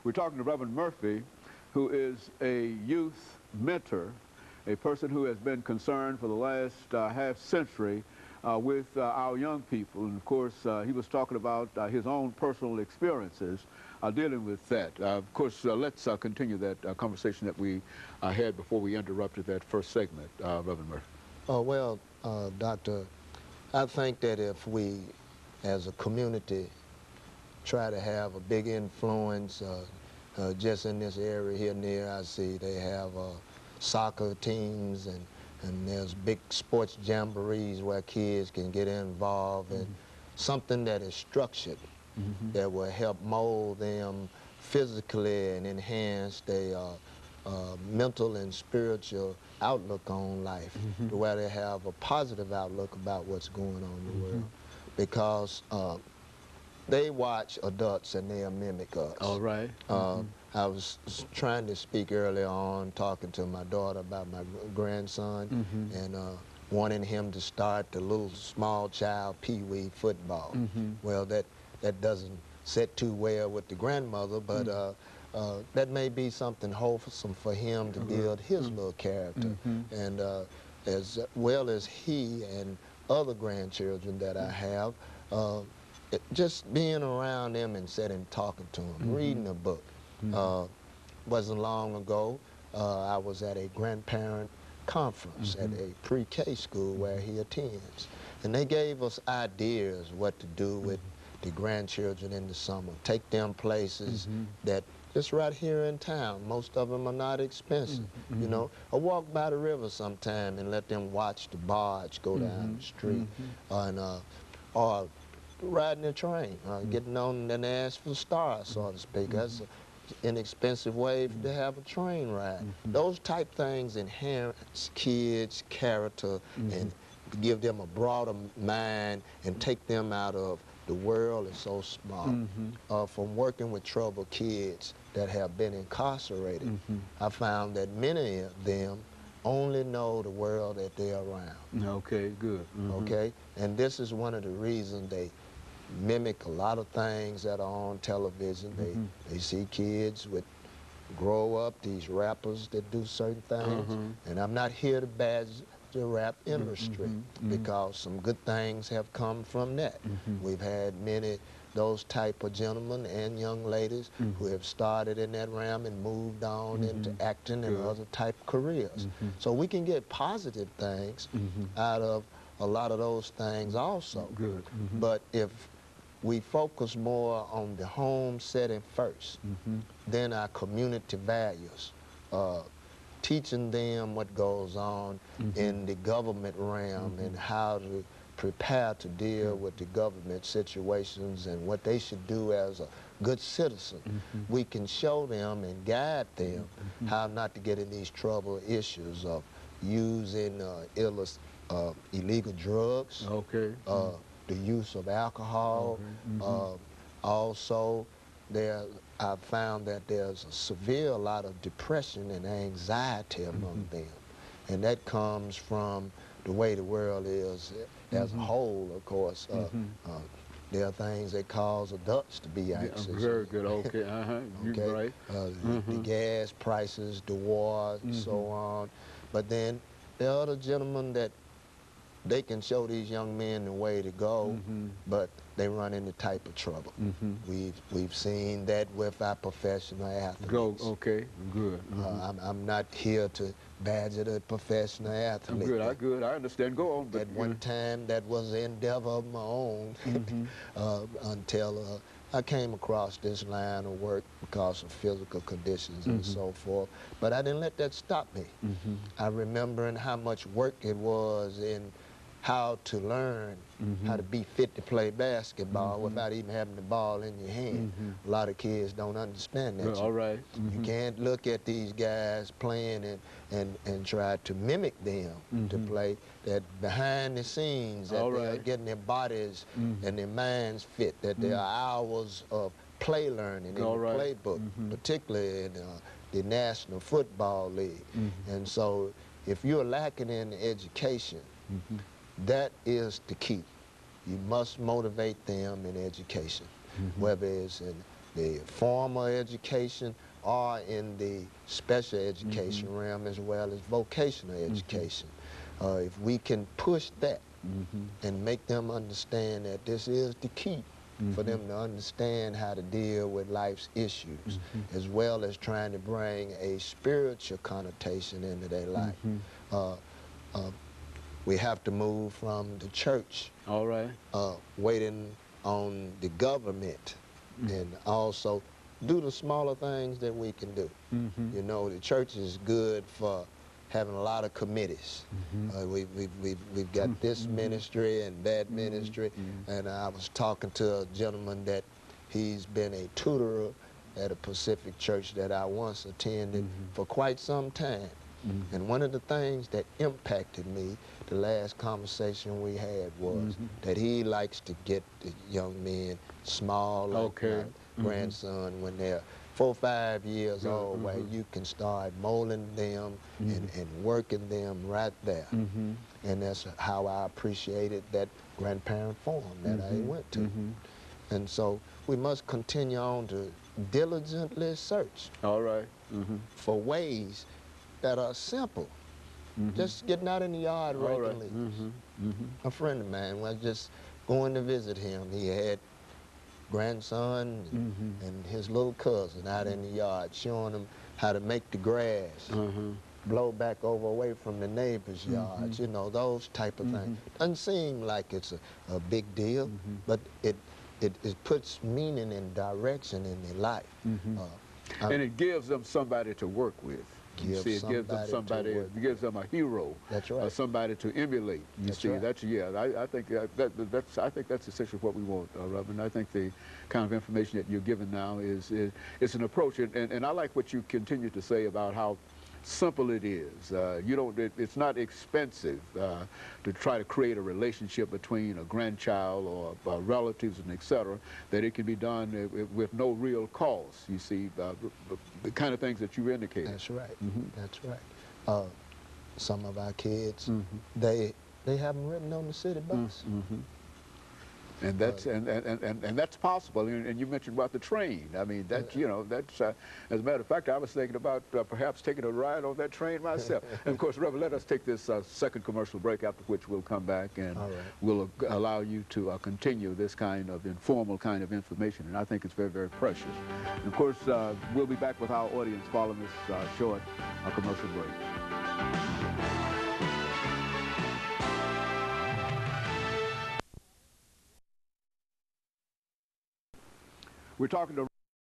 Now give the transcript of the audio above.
We're talking to Reverend Murphy, who is a youth mentor, a person who has been concerned for the last half century with our young people. And of course, he was talking about his own personal experiences dealing with that. Of course, let's continue that conversation that we had before we interrupted that first segment, Reverend Murphy. Oh, well, Doctor, I think that if we, as a community, try to have a big influence, just in this area here near, I see they have soccer teams and there's big sports jamborees where kids can get involved in something that is structured that will help mold them physically and enhance their mental and spiritual outlook on life, to where they have a positive outlook about what's going on in the world. Because they watch adults and they'll mimic us. All right. I was trying to speak earlier on, talking to my daughter about my grandson, and wanting him to start the little small child pee-wee football. Well, that doesn't sit too well with the grandmother, but that may be something wholesome for him to build his little character. And as well as he and other grandchildren that I have, just being around them and sitting talking to them, reading a book. Wasn't long ago, I was at a grandparent conference at a pre-K school where he attends. And they gave us ideas what to do with the grandchildren in the summer. Take them places that just right here in town. Most of them are not expensive. You know, or walk by the river sometime and let them watch the barge go down the street. Or riding a train, getting on the Nashville Star, so to speak. That's an inexpensive way to have a train ride. Those type things enhance kids' character and give them a broader mind and take them out of the world is so small. From working with troubled kids that have been incarcerated, I found that many of them only know the world that they're around. Okay, good. Okay, and this is one of the reasons they mimic a lot of things that are on television. They see kids grow up, these rappers that do certain things, and I'm not here to badge the rap industry because some good things have come from that. We've had many those type of gentlemen and young ladies who have started in that realm and moved on into acting and other type careers. So we can get positive things out of a lot of those things also. Good. But if we focus more on the home setting first, then our community values, teaching them what goes on in the government realm and how to prepare to deal with the government situations and what they should do as a good citizen. We can show them and guide them how not to get in these trouble issues of using illegal drugs, the use of alcohol. Also, I've found that there's a severe lot of depression and anxiety among them. And that comes from the way the world is as a whole, of course. There are things that cause adults to be anxious. Very good, okay, You're right. The gas prices, the war, and so on. But then there are other gentlemen that they can show these young men the way to go, but they run into type of trouble. We've seen that with our professional athletes. Okay, good. I'm not here to badger the professional athlete. Good, I understand. Go on. At one time, that was an endeavor of my own until I came across this line of work because of physical conditions and so forth. But I didn't let that stop me. I remember how much work it was in how to learn how to be fit to play basketball without even having the ball in your hand. A lot of kids don't understand that. All right. You can't look at these guys playing and try to mimic them to play. That behind the scenes, that they're getting their bodies and their minds fit, that there are hours of play learning in the playbook, particularly in the National Football League. And so if you're lacking in education, that is the key. You must motivate them in education, whether it's in the formal education or in the special education realm as well as vocational education. If we can push that and make them understand that this is the key for them to understand how to deal with life's issues, as well as trying to bring a spiritual connotation into their life. We have to move from the church, All right. waiting on the government, and also do the smaller things that we can do. You know, the church is good for having a lot of committees. We've got this ministry and that ministry, and I was talking to a gentleman that he's been a tutor at a Pacific church that I once attended for quite some time. And one of the things that impacted me, the last conversation we had, was that he likes to get the young men small, like my grandson, when they're 4 or 5 years old, where you can start molding them and working them right there. And that's how I appreciated that grandparent forum that I went to. And so we must continue on to diligently search All right. for ways that are simple. Just getting out in the yard raking leaves. A friend of mine was just going to visit him. He had grandson and his little cousin out in the yard, showing them how to make the grass blow back over away from the neighbor's yards, you know, those type of things. Doesn't seem like it's a big deal, but it puts meaning and direction in their life. And it gives them somebody to work with. You see, it gives them somebody, it gives them a hero. That's right. Somebody to emulate. You see, that's, yeah, I think that's essentially what we want, Reverend. I think the kind of information that you're giving now is an approach, and I like what you continue to say about how simple it is. It's not expensive to try to create a relationship between a grandchild or relatives and etc. That it can be done with no real cost. You see, the kind of things that you indicated. That's right. That's right. Some of our kids, they have them written on the city bus. And that's and that's possible. And you mentioned about the train. I mean, that you know, that's as a matter of fact, I was thinking about perhaps taking a ride on that train myself. And of course, Reverend, let us take this second commercial break, after which we'll come back and we'll allow you to continue this kind of informal kind of information. And I think it's very, very precious. And of course, we'll be back with our audience following this short commercial break. We're talking to